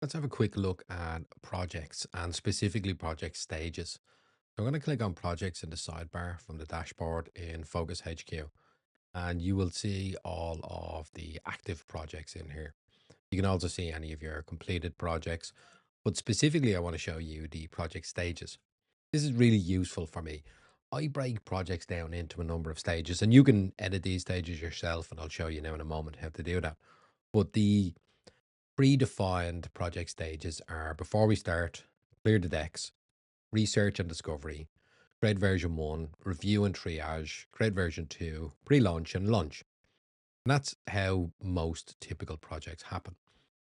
Let's have a quick look at projects and specifically project stages. I'm going to click on projects in the sidebar from the dashboard in Focus HQ, and you will see all of the active projects in here. You can also see any of your completed projects, but specifically, I want to show you the project stages. This is really useful for me. I break projects down into a number of stages, and you can edit these stages yourself, and I'll show you now in a moment how to do that. But the predefined project stages are before we start, clear the decks, research and discovery, create version one, review and triage, create version two, pre launch and launch. And that's how most typical projects happen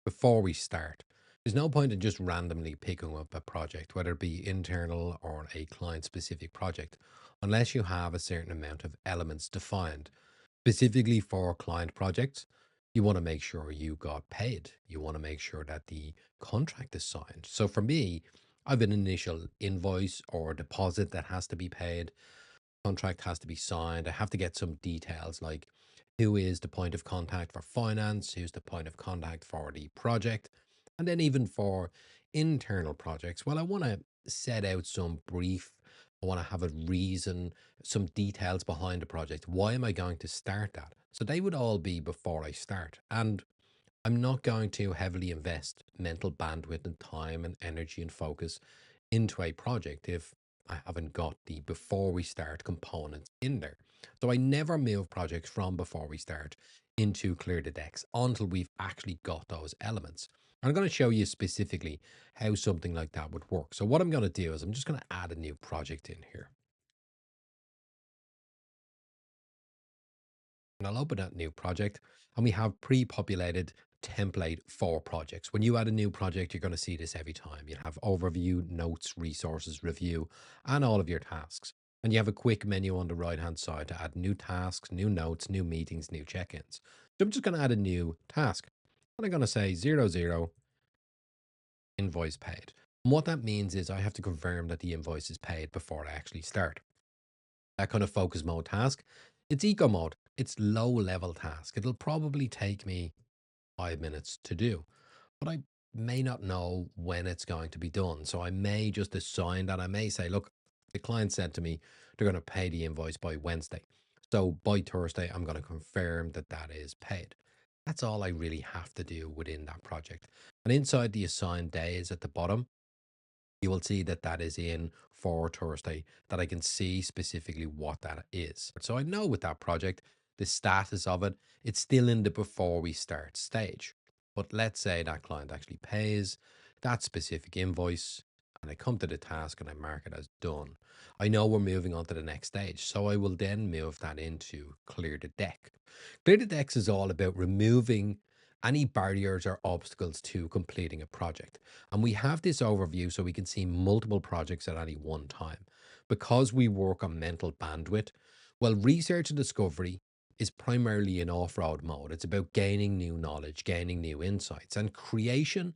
before we start. There's no point in just randomly picking up a project, whether it be internal or a client specific project, unless you have a certain amount of elements defined. Specifically for client projects, you want to make sure you got paid. You want to make sure that the contract is signed. So for me, I have an initial invoice or deposit that has to be paid. Contract has to be signed. I have to get some details like who is the point of contact for finance, who's the point of contact for the project, and then even for internal projects. Well, I want to set out some brief, I want to have a reason, some details behind the project. Why am I going to start that? So they would all be before I start. And I'm not going to heavily invest mental bandwidth and time and energy and focus into a project if I haven't got the before we start components in there. So I never move projects from before we start into clear the decks until we've actually got those elements. I'm going to show you specifically how something like that would work. So what I'm going to do is I'm just going to add a new project in here. And I'll open that new project and we have pre-populated template for projects. When you add a new project, you're going to see this every time. You have overview, notes, resources, review, and all of your tasks. And you have a quick menu on the right hand side to add new tasks, new notes, new meetings, new check-ins. So I'm just going to add a new task. And I'm going to say 00 invoice paid. And what that means is I have to confirm that the invoice is paid before I actually start that kind of focus mode task. It's eco mode. It's low level task. It'll probably take me 5 minutes to do, but I may not know when it's going to be done. So I may just assign that. I may say, look, the client said to me they're going to pay the invoice by Wednesday. So by Thursday, I'm going to confirm that that is paid. That's all I really have to do within that project. And inside the assigned days at the bottom, you will see that that is in for Thursday, that I can see specifically what that is. So I know with that project, the status of it, it's still in the before we start stage. But let's say that client actually pays that specific invoice and I come to the task and I mark it as done. I know we're moving on to the next stage. So I will then move that into clear the deck. Clear the decks is all about removing any barriers or obstacles to completing a project. And we have this overview so we can see multiple projects at any one time. Because we work on mental bandwidth, well, research and discovery is primarily in off road mode. It's about gaining new knowledge, gaining new insights, and creation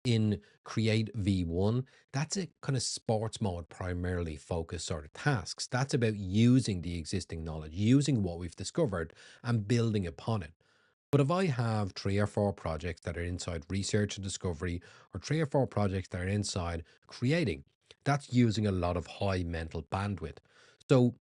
in Create V1. That's a kind of sports mode, primarily focused sort of tasks. That's about using the existing knowledge, using what we've discovered, and building upon it. But if I have three or four projects that are inside research and discovery, or three or four projects that are inside creating, that's using a lot of high mental bandwidth. So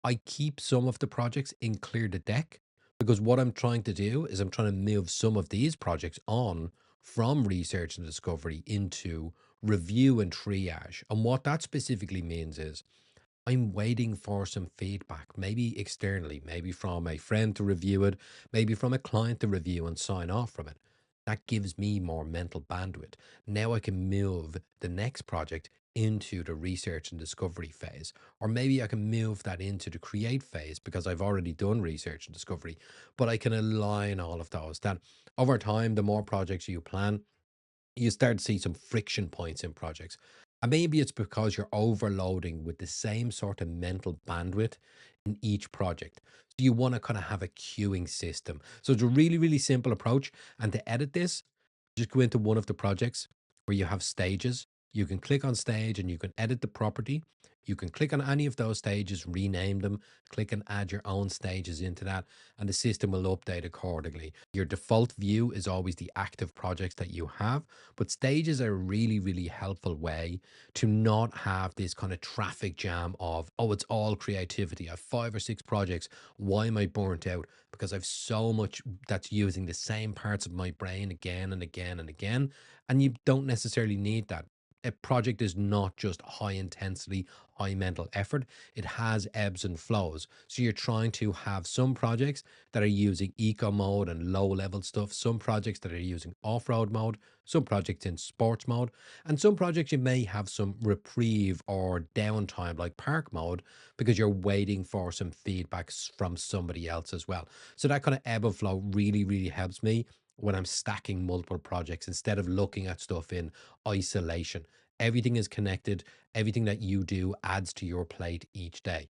I keep some of the projects in clear the deck because what I'm trying to do is I'm trying to move some of these projects on from research and discovery into review and triage. And what that specifically means is I'm waiting for some feedback, maybe externally, maybe from a friend to review it, maybe from a client to review and sign off from it. That gives me more mental bandwidth. Now I can move the next project into the research and discovery phase, or maybe I can move that into the create phase because I've already done research and discovery, but I can align all of those. That over time, the more projects you plan, you start to see some friction points in projects. And maybe it's because you're overloading with the same sort of mental bandwidth in each project. So you want to kind of have a queuing system. So it's a really, really simple approach. And to edit this, just go into one of the projects where you have stages. You can click on stage and you can edit the property. You can click on any of those stages, rename them, click and add your own stages into that, and the system will update accordingly. Your default view is always the active projects that you have, but stages are a really, really helpful way to not have this kind of traffic jam of, oh, it's all creativity. I have 5 or 6 projects. Why am I burnt out? Because I've so much that's using the same parts of my brain again and again and again. And you don't necessarily need that. A project is not just high intensity, high mental effort. It has ebbs and flows. So you're trying to have some projects that are using eco mode and low level stuff, some projects that are using off road mode, some projects in sports mode, and some projects you may have some reprieve or downtime like park mode because you're waiting for some feedback from somebody else as well. So that kind of ebb and flow really, really helps me when I'm stacking multiple projects instead of looking at stuff in isolation. Everything is connected. Everything that you do adds to your plate each day.